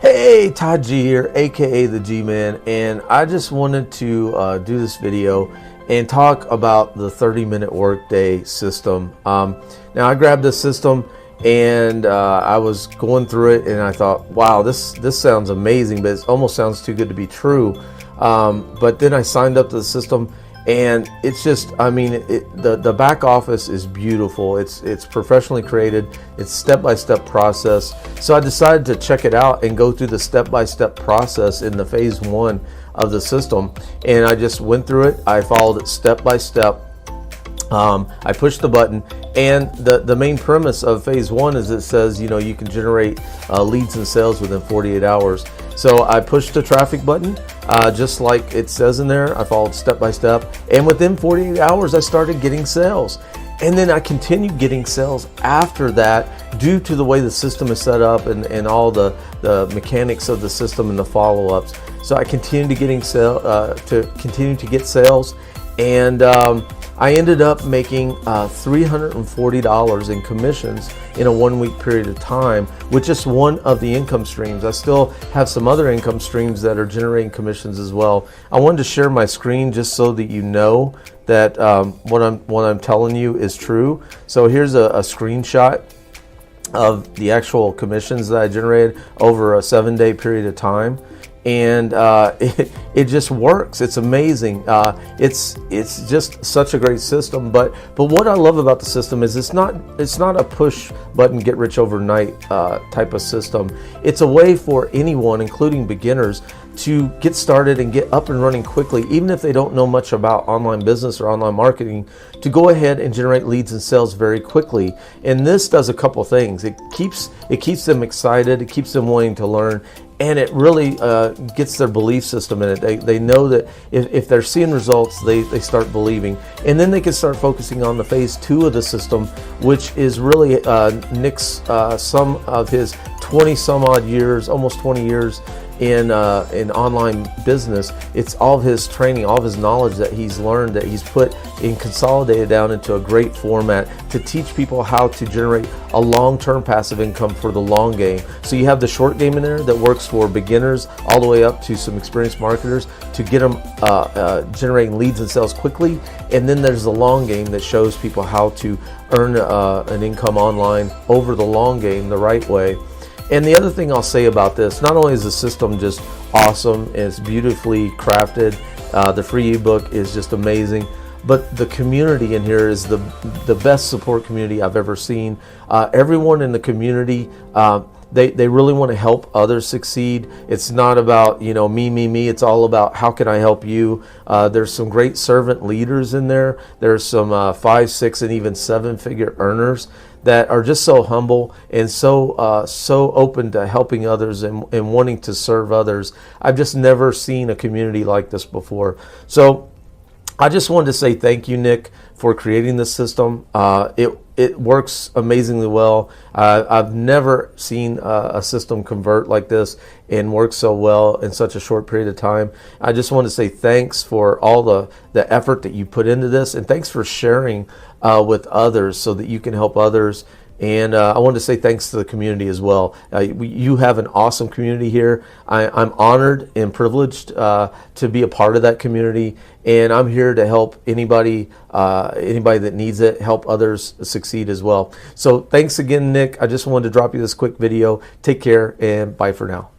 Hey, Todd G here, aka the G-Man, and I just wanted to do this video and talk about the 30-minute workday system. Now, I grabbed this system and I was going through it, and I thought, wow, this sounds amazing, but it almost sounds too good to be true. But then I signed up to the system, and it's just, I mean, the back office is beautiful. It's professionally created. It's step-by-step process. So I decided to check it out and go through the step-by-step process in the phase one of the system. And I just went through it. I followed it step-by-step. I pushed the button, and the main premise of phase one is it says, you know, you can generate leads and sales within 48 hours. So I pushed the traffic button, just like it says in there. I followed step by step, and within 48 hours, I started getting sales. And then I continued getting sales after that due to the way the system is set up and all the mechanics of the system and the follow-ups. So I continued to continue to get sales, and I ended up making $340 in commissions in a 1 week period of time with just one of the income streams. I still have some other income streams that are generating commissions as well. I wanted to share my screen just so that you know that what I'm telling you is true. So here's a screenshot of the actual commissions that I generated over a 7-day period of time. And it just works. It's amazing. It's just such a great system. But what I love about the system is it's not a push button get rich overnight type of system. It's a way for anyone, including beginners, to get started and get up and running quickly, even if they don't know much about online business or online marketing, to go ahead and generate leads and sales very quickly. And this does a couple things. It keeps them excited. It keeps them wanting to learn. And it really gets their belief system in it. They know that if they're seeing results, they start believing. And then they can start focusing on the phase two of the system, which is really Nick's some of his 20 some odd years, almost 20 years in online business. It's all of his training, all of his knowledge that he's learned, that he's put and consolidated down into a great format to teach people how to generate a long-term passive income for the long game. So you have the short game in there that works for beginners all the way up to some experienced marketers to get them generating leads and sales quickly. And then there's the long game that shows people how to earn an income online over the long game the right way. And the other thing I'll say about this, not only is the system just awesome, it's beautifully crafted, the free ebook is just amazing, but the community in here is the best support community I've ever seen. Everyone in the community, they really want to help others succeed. It's not about, you know, me. It's all about how can I help you. There's some great servant leaders in there. There's some 5, 6, and even 7-figure earners that are just so humble and so open to helping others and wanting to serve others. I've just never seen a community like this before. So I just wanted to say thank you, Nick, for creating this system. It works amazingly well. I've never seen a system convert like this and work so well in such a short period of time. I just want to say thanks for all the effort that you put into this, and thanks for sharing with others so that you can help others. And I want to say thanks to the community as well. You have an awesome community here. I'm honored and privileged to be a part of that community, and I'm here to help anybody that needs it, help others succeed as well. So thanks again, Nick. I just wanted to drop you this quick video. Take care, and bye for now.